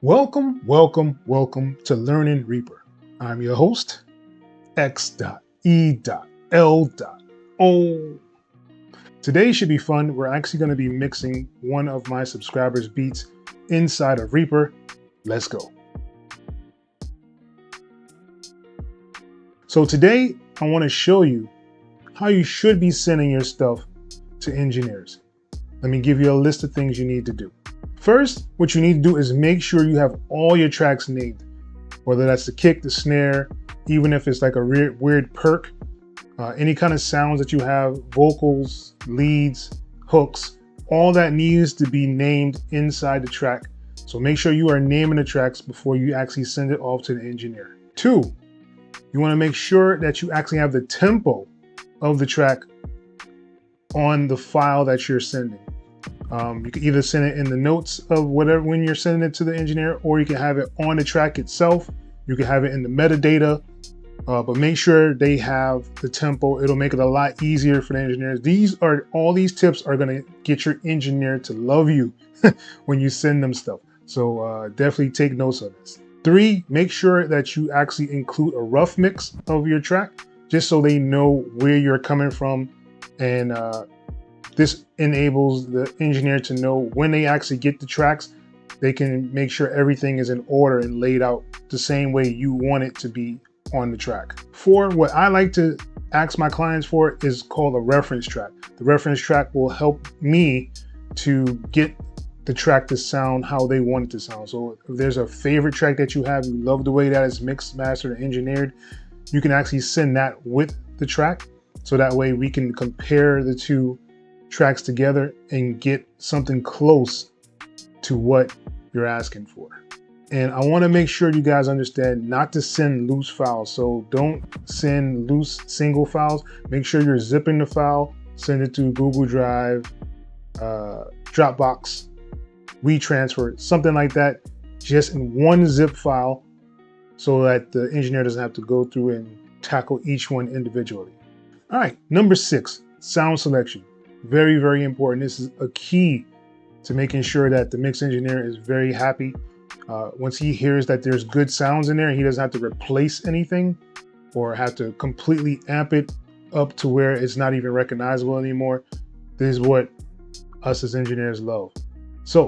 Welcome, welcome, welcome to Learning Reaper. I'm your host, X.E.L.O. Today should be fun. We're actually going to be mixing one of my subscribers' beats inside of Reaper. Let's go. So today I want to show you how you should be sending your stuff to engineers. Let me give you a list of things you need to do. First, what you need to do is make sure you have all your tracks named, whether that's the kick, the snare, even if it's like a weird perk, any kind of sounds that you have, vocals, leads, hooks, all that needs to be named inside the track. So make sure you are naming the tracks before you actually send it off to the engineer. Two, you want to make sure that you actually have the tempo of the track on the file that you're sending. You can either send it in the notes of whatever when you're sending it to the engineer, or you can have it on the track itself. You can have it in the metadata, but make sure they have the tempo. It'll make it a lot easier for the engineers. All these tips are going to get your engineer to love you when you send them stuff. So definitely take notes of this. Three, make sure that you actually include a rough mix of your track, just so they know where you're coming from, and this enables the engineer to know when they actually get the tracks, they can make sure everything is in order and laid out the same way you want it to be on the track. Four, what I like to ask my clients for is called a reference track. The reference track will help me to get the track to sound how they want it to sound. So if there's a favorite track that you have, you love the way that it's mixed, mastered, and engineered, you can actually send that with the track. So that way we can compare the two tracks together and get something close to what you're asking for. And I want to make sure you guys understand not to send loose files. So don't send loose single files. Make sure you're zipping the file, send it to Google Drive, Dropbox, WeTransfer, something like that, just in one zip file, so that the engineer doesn't have to go through and tackle each one individually. All right, number 6, sound selection. Very, very important. This is a key to making sure that the mix engineer is very happy. Once he hears that there's good sounds in there, he doesn't have to replace anything or have to completely amp it up to where it's not even recognizable anymore. This is what us as engineers love. So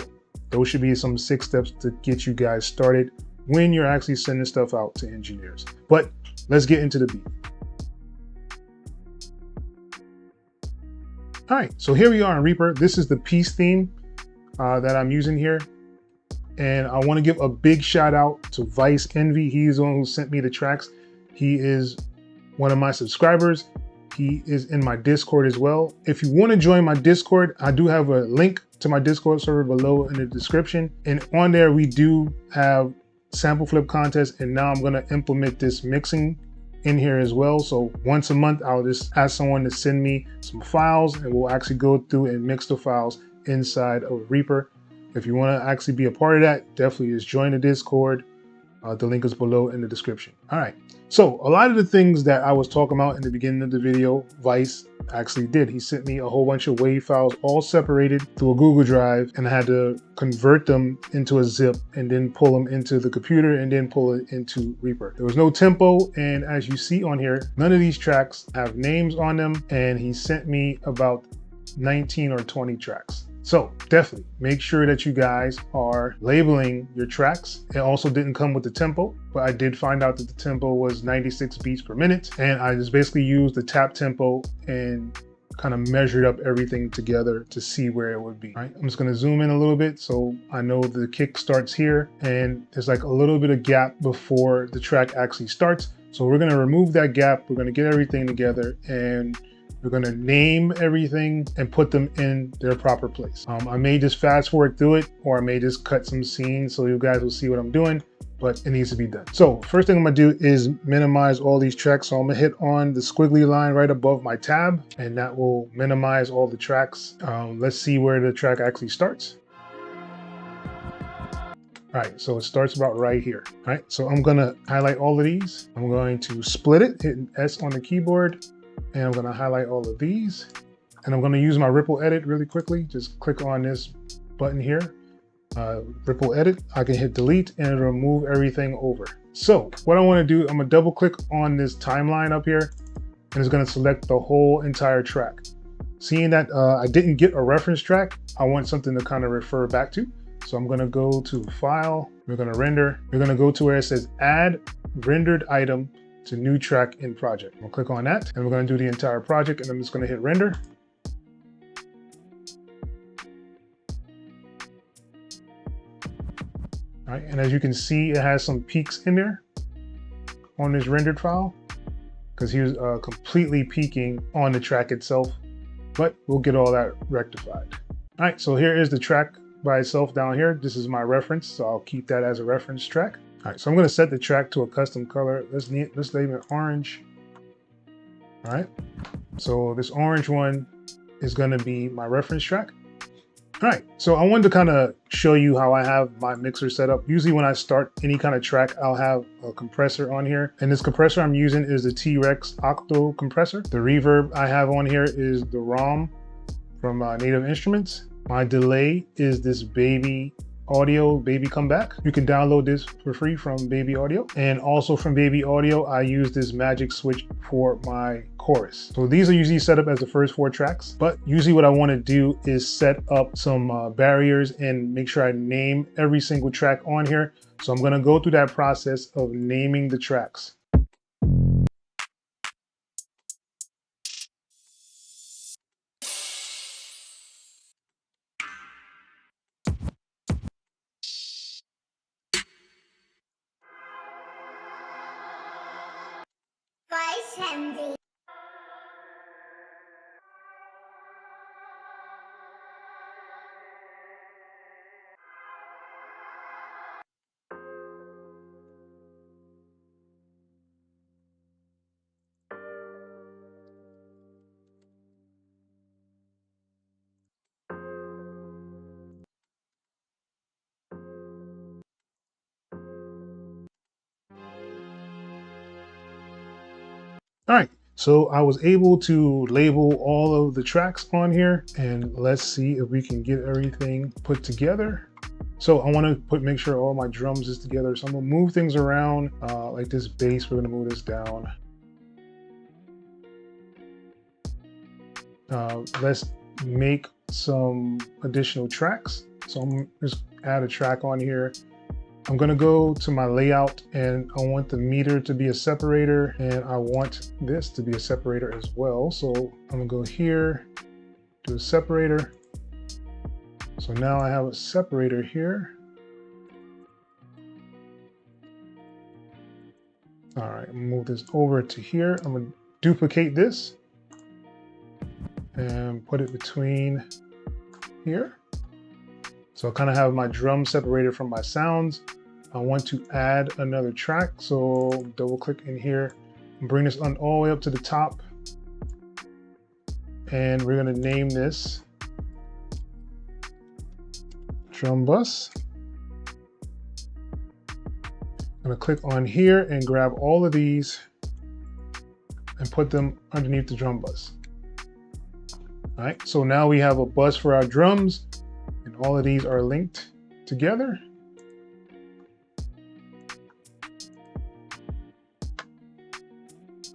those should be some 6 steps to get you guys started when you're actually sending stuff out to engineers. But let's get into the beat. All right, so here we are in Reaper. This is the piece theme that I'm using here. And I want to give a big shout out to Vice Envy. He's the one who sent me the tracks. He is one of my subscribers. He is in my Discord as well. If you want to join my Discord, I do have a link to my Discord server below in the description. And on there, we do have sample flip contests. And now I'm going to implement this mixing in here as well. So once a month, I'll just ask someone to send me some files, and we'll actually go through and mix the files inside of Reaper. If you want to actually be a part of that, definitely just join the Discord. The link is below in the description. All right. So a lot of the things that I was talking about in the beginning of the video, Vice actually did. He sent me a whole bunch of WAV files, all separated through a Google Drive, and I had to convert them into a zip and then pull them into the computer and then pull it into Reaper. There was no tempo, and as you see on here, none of these tracks have names on them, and he sent me about 19 or 20 tracks. So definitely make sure that you guys are labeling your tracks. It also didn't come with the tempo, but I did find out that the tempo was 96 beats per minute. And I just basically used the tap tempo and kind of measured up everything together to see where it would be. All right, I'm just gonna zoom in a little bit so I know the kick starts here, and there's like a little bit of gap before the track actually starts. So we're gonna remove that gap. We're gonna get everything together, and we're going to name everything and put them in their proper place. I may just fast forward through it, or I may just cut some scenes so you guys will see what I'm doing, but it needs to be done. So first thing I'm going to do is minimize all these tracks. So I'm going to hit on the squiggly line right above my tab, and that will minimize all the tracks. Let's see where the track actually starts. All right, so it starts about right here. All right, so I'm going to highlight all of these. I'm going to split it, hitting S on the keyboard. And I'm going to highlight all of these, and I'm going to use my ripple edit really quickly. Just click on this button here, ripple edit, I can hit delete and it'll remove everything over. So what I want to do, I'm gonna double click on this timeline up here and it's gonna select the whole entire track. Seeing that I didn't get a reference track, I want something to kind of refer back to. So I'm gonna go to File, we're gonna render, we're gonna go to where it says Add Rendered Item to New Track in Project. We'll click on that and we're gonna do the entire project and I'm just gonna hit render. All right, and as you can see, it has some peaks in there on this rendered file because he was completely peaking on the track itself, but we'll get all that rectified. All right, so here is the track by itself down here. This is my reference, so I'll keep that as a reference track. All right, so I'm gonna set the track to a custom color. Let's name it orange. All right, so this orange one is gonna be my reference track. All right, so I wanted to kind of show you how I have my mixer set up. Usually when I start any kind of track, I'll have a compressor on here. And this compressor I'm using is the T-Rex Octo compressor. The reverb I have on here is the ROM from Native Instruments. My delay is this Baby Audio, Baby Comeback. You can download this for free from Baby Audio. And also from Baby Audio, I use this magic switch for my chorus. So these are usually set up as the first 4 tracks, but usually what I want to do is set up some barriers and make sure I name every single track on here. So I'm going to go through that process of naming the tracks. All right, so I was able to label all of the tracks on here, and let's see if we can get everything put together. So I want to make sure all my drums is together. So I'm gonna move things around, like this bass, we're gonna move this down. Let's make some additional tracks. So I'm just add a track on here. I'm gonna go to my layout and I want the meter to be a separator and I want this to be a separator as well. So I'm gonna go here, do a separator. So now I have a separator here. All right, I'm gonna move this over to here. I'm gonna duplicate this and put it between here. So I kind of have my drum separated from my sounds. I want to add another track. So double click in here and bring this on all the way up to the top. And we're gonna name this Drum Bus. I'm gonna click on here and grab all of these and put them underneath the drum bus. All right, so now we have a bus for our drums and all of these are linked together.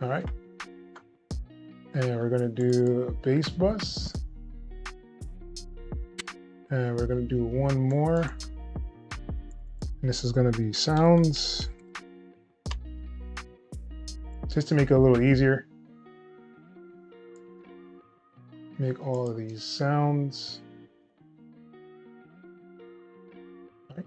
All right, and we're gonna do a bass bus. And we're gonna do one more. And this is gonna be sounds. Just to make it a little easier. Make all of these sounds.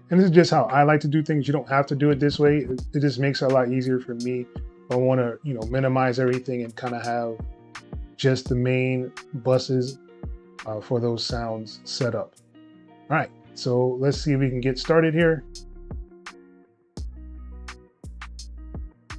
And this is just how I like to do things. You don't have to do it this way. It just makes it a lot easier for me. I want to, minimize everything and kind of have just the main buses for those sounds set up. All right, so let's see if we can get started here.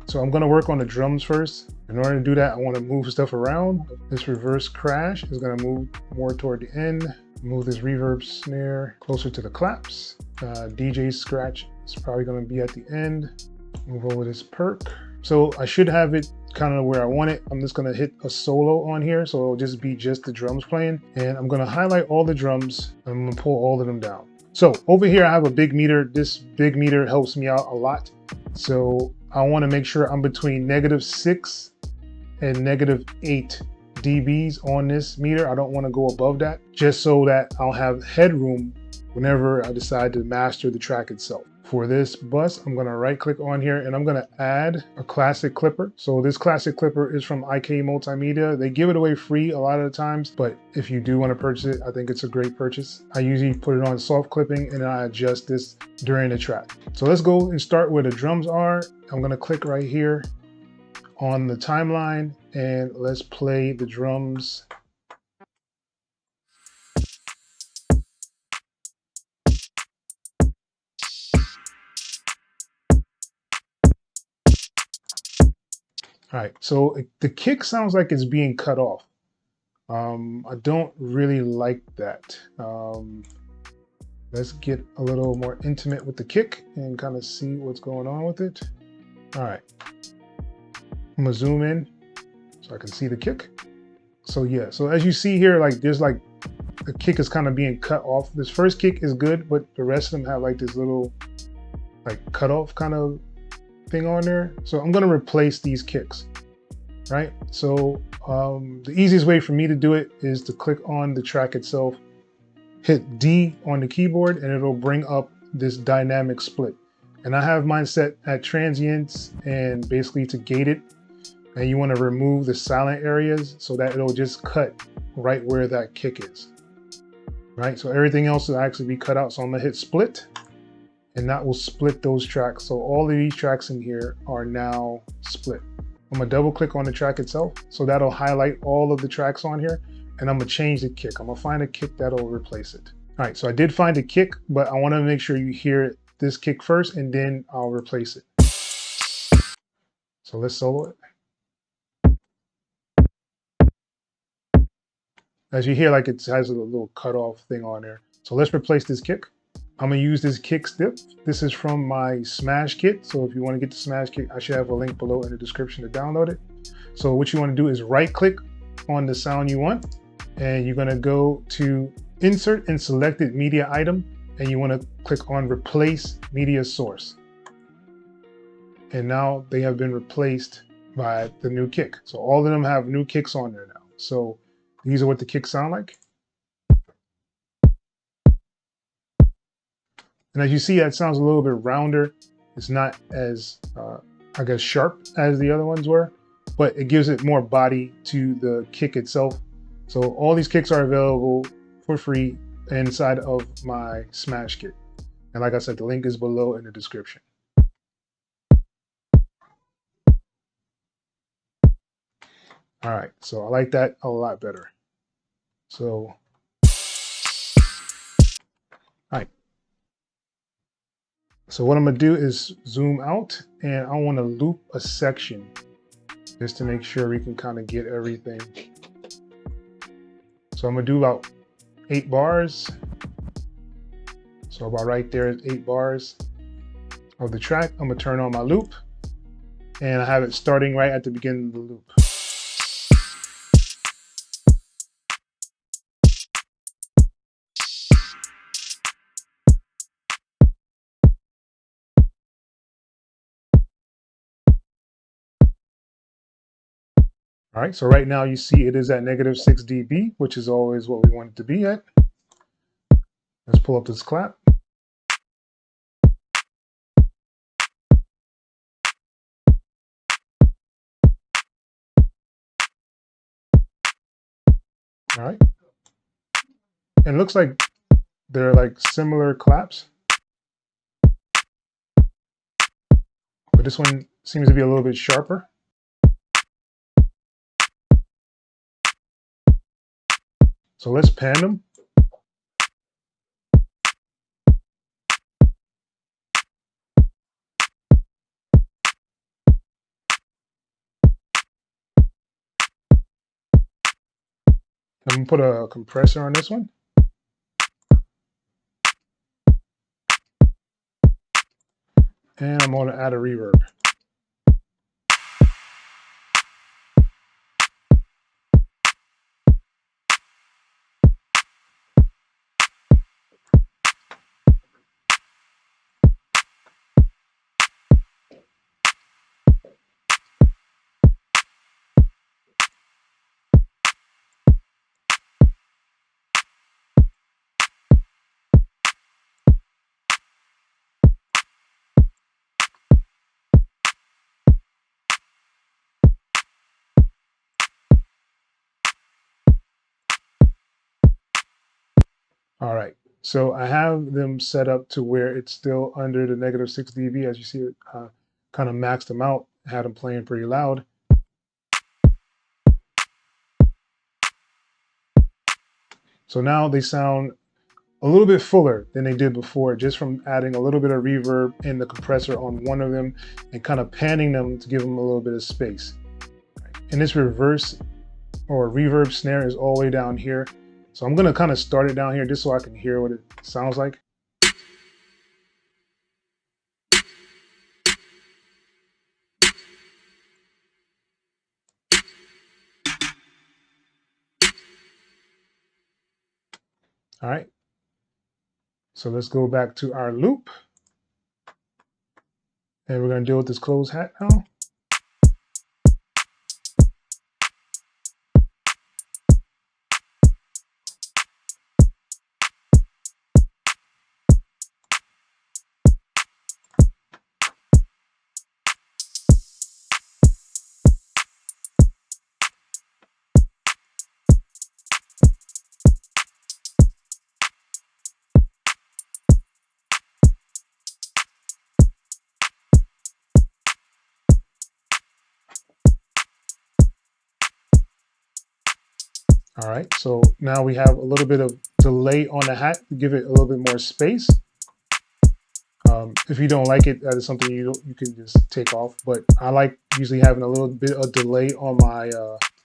So I'm going to work on the drums first. In order to do that, I want to move stuff around. This reverse crash is going to move more toward the end. Move this reverb snare closer to the claps. DJ scratch is probably going to be at the end. Move over this perk. So I should have it kind of where I want it. I'm just going to hit a solo on here. So it'll just be just the drums playing. And I'm going to highlight all the drums. And I'm going to pull all of them down. So over here, I have a big meter. This big meter helps me out a lot. So I want to make sure I'm between -6 and -8 dBs on this meter. I don't want to go above that, just so that I'll have headroom whenever I decide to master the track itself. For this bus, I'm going to right click on here and I'm going to add a classic clipper. So this classic clipper is from IK Multimedia. They give it away free a lot of the times, but if you do want to purchase it, I think it's a great purchase. I usually put it on soft clipping and then I adjust this during the track. So let's go and start where the drums are. I'm going to click right here on the timeline and let's play the drums. All right, so the kick sounds like it's being cut off. I don't really like that. Let's get a little more intimate with the kick and kind of see what's going on with it. All right, I'm gonna zoom in so I can see the kick. So yeah, so as you see here, like there's like the kick is kind of being cut off. This first kick is good, but the rest of them have like this little like cut off kind of thing on there. So I'm gonna replace these kicks, right? So the easiest way for me to do it is to click on the track itself, hit D on the keyboard, and it'll bring up this dynamic split. And I have mine set at transients and basically to gate it. And you want to remove the silent areas so that it'll just cut right where that kick is, right? So everything else will actually be cut out. So I'm gonna hit split and that will split those tracks. So all of these tracks in here are now split. I'm gonna double click on the track itself. So that'll highlight all of the tracks on here and I'm gonna change the kick. I'm gonna find a kick that'll replace it. All right, so I did find a kick, but I wanna make sure you hear this kick first and then I'll replace it. So let's solo it. As you hear, like it has a little cutoff thing on there. So let's replace this kick. I'm gonna use this kick stick. This is from my Smash kit. So if you wanna get the Smash kit, I should have a link below in the description to download it. So what you wanna do is right click on the sound you want, and you're gonna go to Insert and Selected Media Item, and you wanna click on Replace Media Source. And now they have been replaced by the new kick. So all of them have new kicks on there now. So these are what the kicks sound like. And as you see, that sounds a little bit rounder. It's not as, I guess, sharp as the other ones were, but it gives it more body to the kick itself. So all these kicks are available for free inside of my Smash kit. And like I said, the link is below in the description. All right, so I like that a lot better. So, all right. So what I'm gonna do is zoom out and I wanna loop a section just to make sure we can kind of get everything. So I'm gonna do about 8 bars. So about right there is 8 bars of the track. I'm gonna turn on my loop and I have it starting right at the beginning of the loop. All right, so right now you see it is at -6 dB, which is always what we want it to be at. Let's pull up this clap. All right. And it looks like they're like similar claps, but this one seems to be a little bit sharper. So let's pan them. I'm gonna put a compressor on this one. And I'm gonna add a reverb. All right, so I have them set up to where it's still under the -6 dB. As you see, it kind of maxed them out, had them playing pretty loud. So now they sound a little bit fuller than they did before, just from adding a little bit of reverb in the compressor on one of them and kind of panning them to give them a little bit of space. And this reverse or reverb snare is all the way down here. So I'm gonna kind of start it down here just so I can hear what it sounds like. All right, so let's go back to our loop. And we're gonna deal with this closed hat now. All right, so now we have a little bit of delay on the hat to give it a little bit more space. If you don't like it, that is something you can just take off. But I like usually having a little bit of delay on my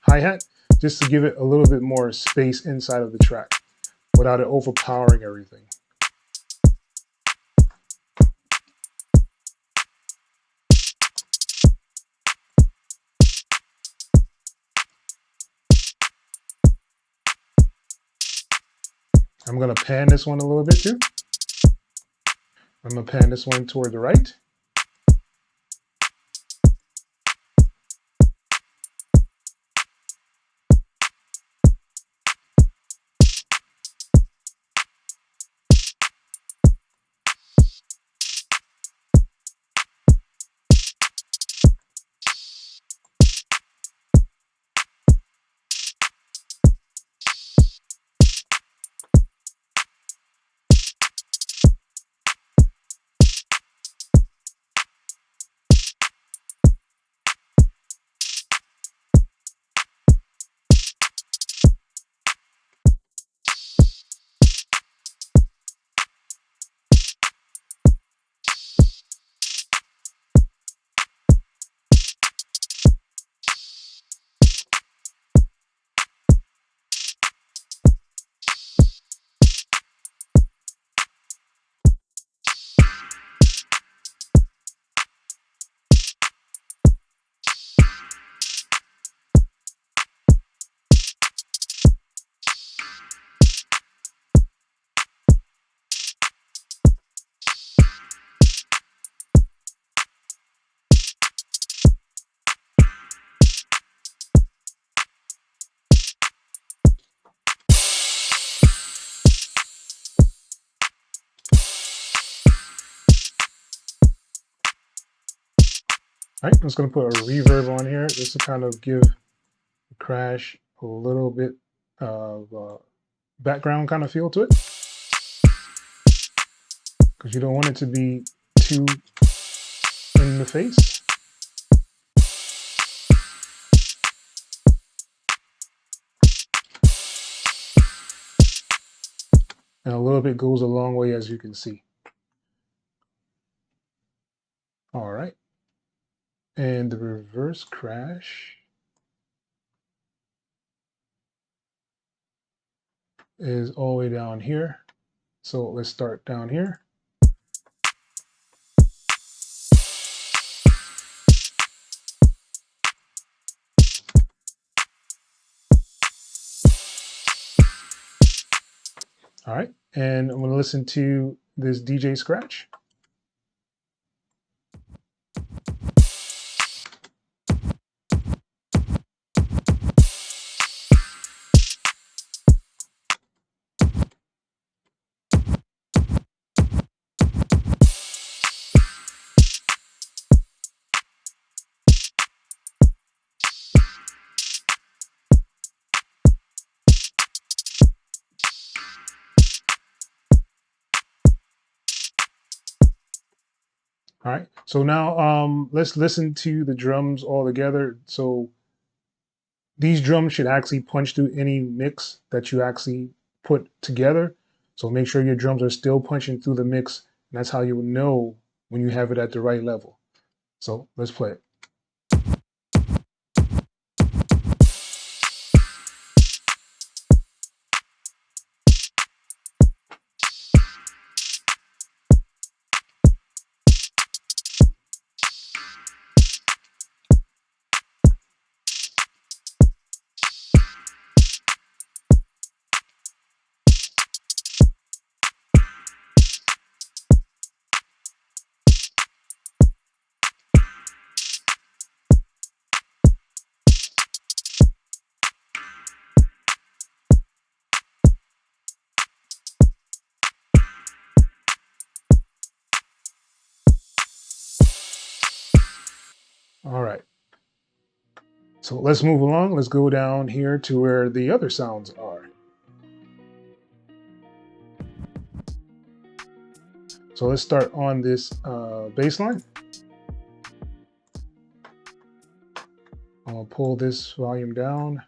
hi-hat just to give it a little bit more space inside of the track without it overpowering everything. I'm going to pan this one a little bit too. I'm going to pan this one toward the right. All right, I'm just going to put a reverb on here just to kind of give the crash a little bit of background kind of feel to it, because you don't want it to be too in the face. And a little bit goes a long way, as you can see. All right. And the reverse crash is all the way down here. So let's start down here. All right, and I'm going to listen to this DJ scratch. All right, so now let's listen to the drums all together. So these drums should actually punch through any mix that you actually put together. So make sure your drums are still punching through the mix. And that's how you will know when you have it at the right level. So let's play it. All right. So let's move along. Let's go down here to where the other sounds are. So let's start on this bass line. I'll pull this volume down.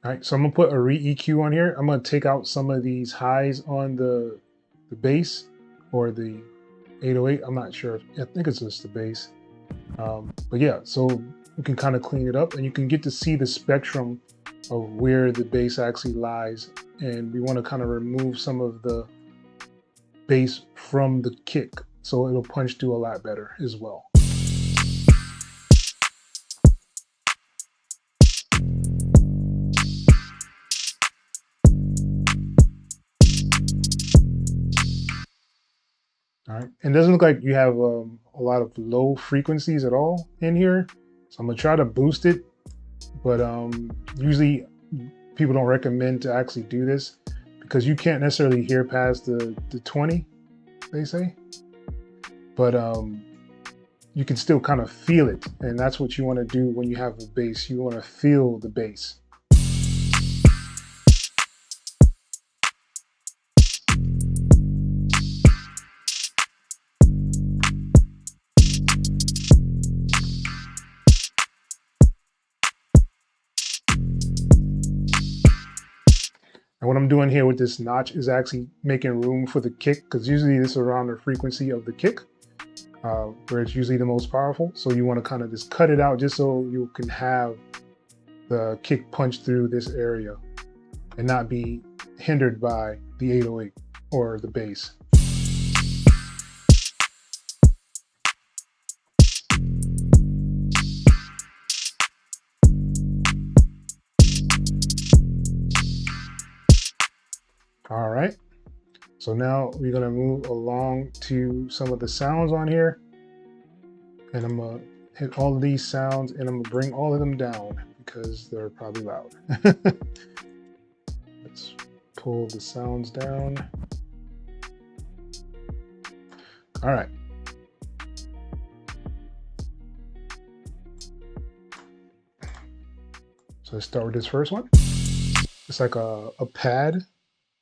All right, so I'm gonna put a re-EQ on here. I'm gonna take out some of these highs on the bass or the 808. I'm not sure. I think it's just the bass. But yeah, so you can kind of clean it up and you can get to see the spectrum of where the bass actually lies. And we want to kind of remove some of the bass from the kick so it'll punch through a lot better as well. All right, and it doesn't look like you have a lot of low frequencies at all in here. So I'm gonna try to boost it, but usually people don't recommend to actually do this because you can't necessarily hear past the 20, they say. But you can still kind of feel it, and that's what you want to do when you have a bass. You want to feel the bass. And what I'm doing here with this notch is actually making room for the kick, because usually this is around the frequency of the kick, where it's usually the most powerful. So you want to kind of just cut it out just so you can have the kick punch through this area and not be hindered by the 808 or the bass. All right, so now we're gonna move along to some of the sounds on here, and I'm gonna hit all of these sounds and I'm gonna bring all of them down because they're probably loud. Let's pull the sounds down. All right. So let's start with this first one. It's like a pad.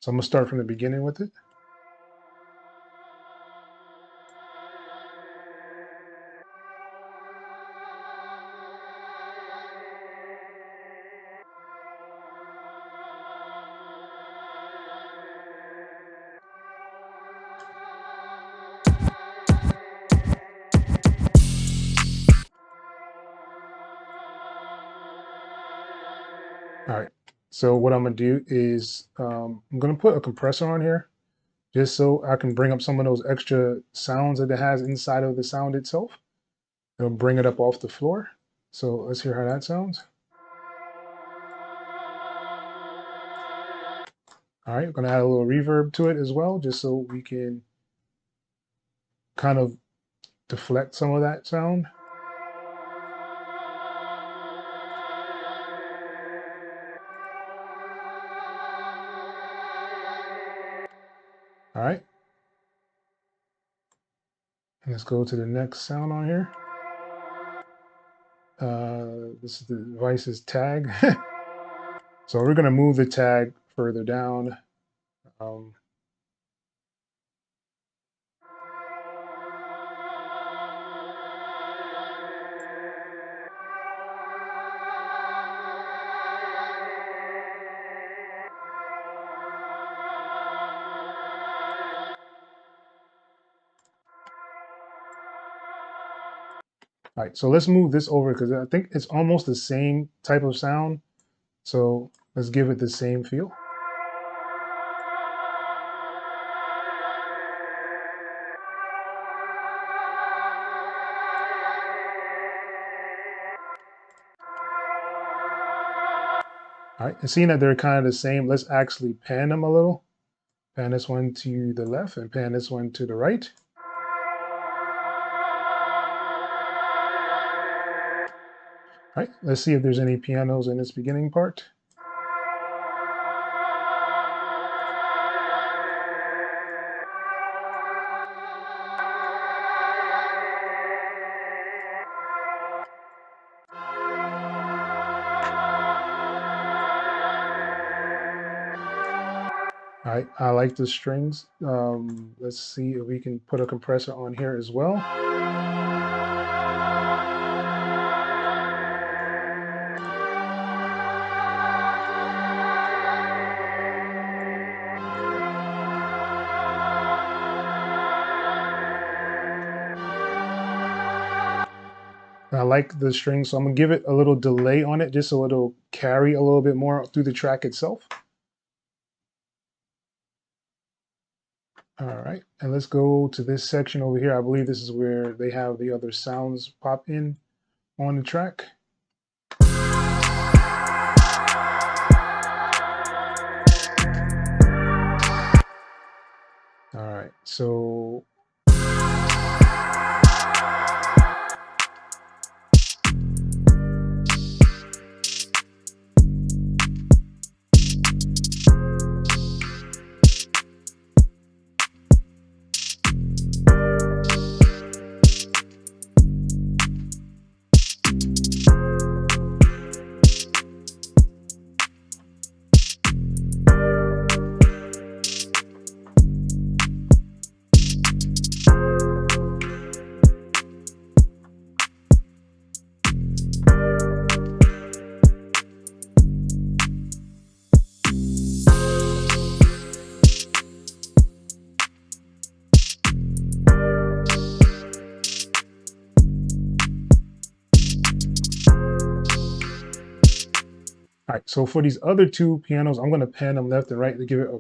So I'm gonna start from the beginning with it. All right. So what I'm gonna do is I'm gonna put a compressor on here just so I can bring up some of those extra sounds that it has inside of the sound itself. It'll bring it up off the floor. So let's hear how that sounds. All right, I'm gonna add a little reverb to it as well, just so we can kind of deflect some of that sound. All right. And let's go to the next sound on here. This is the device's tag. So we're going to move the tag further down. All right, so let's move this over because I think it's almost the same type of sound. So let's give it the same feel. All right, and seeing that they're kind of the same, let's actually pan them a little. Pan this one to the left and pan this one to the right. All right, let's see if there's any pianos in this beginning part. All right, I like the strings. Let's see if we can put a compressor on here as well. I like the string, so I'm gonna give it a little delay on it just so it'll carry a little bit more through the track itself. All right, and let's go to this section over here. I believe this is where they have the other sounds pop in on the track. All right, so all right, so for these other two pianos, I'm going to pan them left and right to give it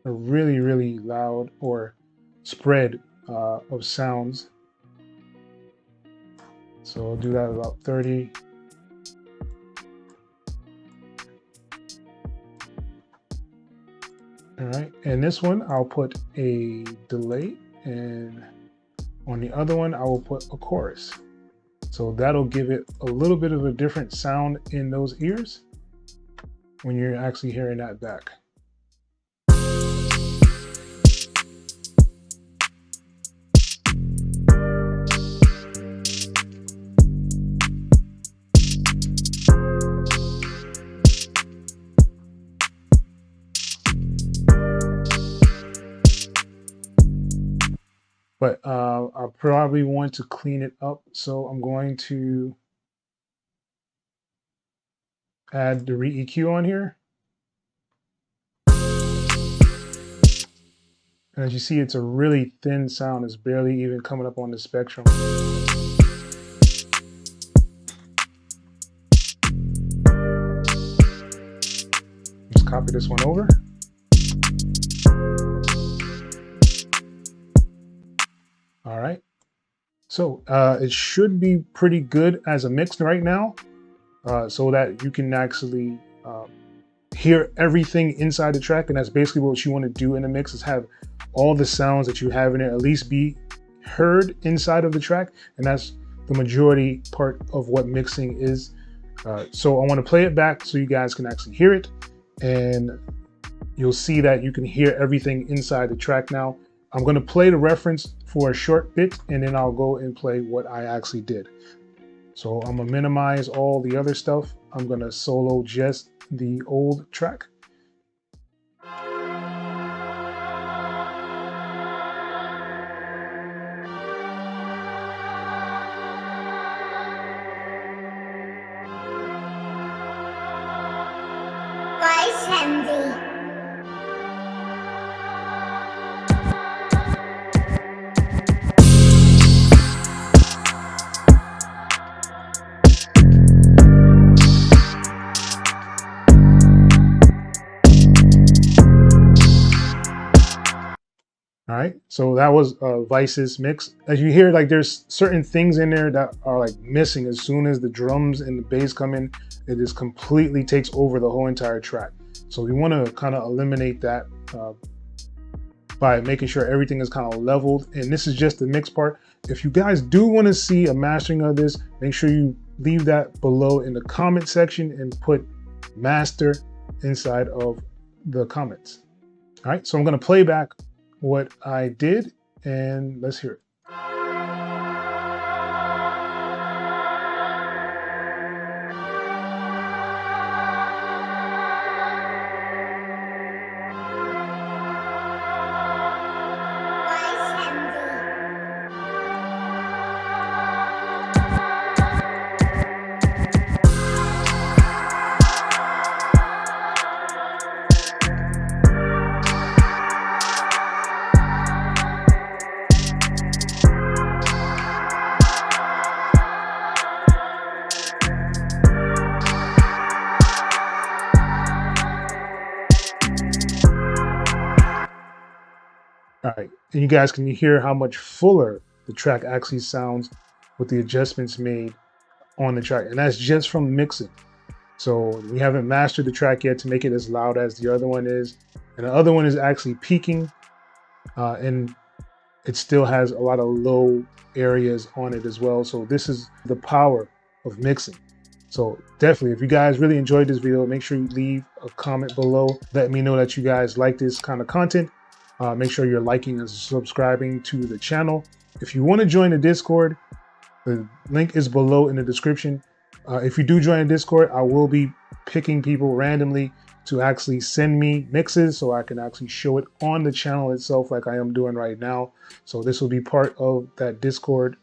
a really, really loud or spread of sounds. So I'll do that about 30. All right, and this one I'll put a delay, and on the other one I will put a chorus. So that'll give it a little bit of a different sound in those ears when you're actually hearing that back. But I probably want to clean it up, so I'm going to add the re-EQ on here. And as you see, it's a really thin sound. It's barely even coming up on the spectrum. Let's copy this one over. All right. So it should be pretty good as a mix right now, so that you can actually hear everything inside the track. And that's basically what you want to do in a mix, is have all the sounds that you have in it at least be heard inside of the track, and that's the majority part of what mixing is. So I want to play it back so you guys can actually hear it, and you'll see that you can hear everything inside the track now. I'm going to play the reference for a short bit, and then I'll go and play what I actually did. So I'm going to minimize all the other stuff. I'm going to solo just the old track. All right, so that was Vice's mix. As you hear, like there's certain things in there that are like missing. As soon as the drums and the bass come in, it just completely takes over the whole entire track. So we want to kind of eliminate that by making sure everything is kind of leveled. And this is just the mix part. If you guys do want to see a mastering of this, make sure you leave that below in the comment section and put master inside of the comments. All right, so I'm going to play back what I did, and let's hear it. All right, and you guys can hear how much fuller the track actually sounds with the adjustments made on the track, and that's just from mixing. So we haven't mastered the track yet to make it as loud as the other one is, and the other one is actually peaking, and it still has a lot of low areas on it as well. So this is the power of mixing. So definitely, if you guys really enjoyed this video, make sure you leave a comment below. Let me know that you guys like this kind of content. Make sure you're liking and subscribing to the channel. If you want to join the Discord, the link is below in the description. If you do join the Discord, I will be picking people randomly to actually send me mixes so I can actually show it on the channel itself like I am doing right now. So this will be part of that Discord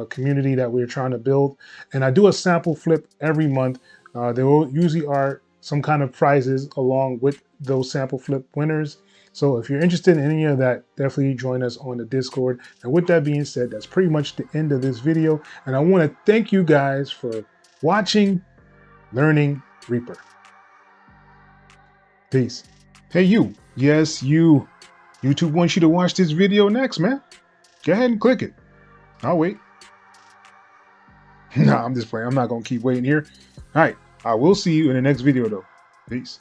community that we're trying to build. And I do a sample flip every month. There will usually are some kind of prizes along with those sample flip winners. So if you're interested in any of that, definitely join us on the Discord. And with that being said, that's pretty much the end of this video. And I want to thank you guys for watching Learning Reaper. Peace. Hey you, yes you. YouTube wants you to watch this video next, man. Go ahead and click it. I'll wait. Nah, I'm just playing. I'm not going to keep waiting here. All right, I will see you in the next video though. Peace.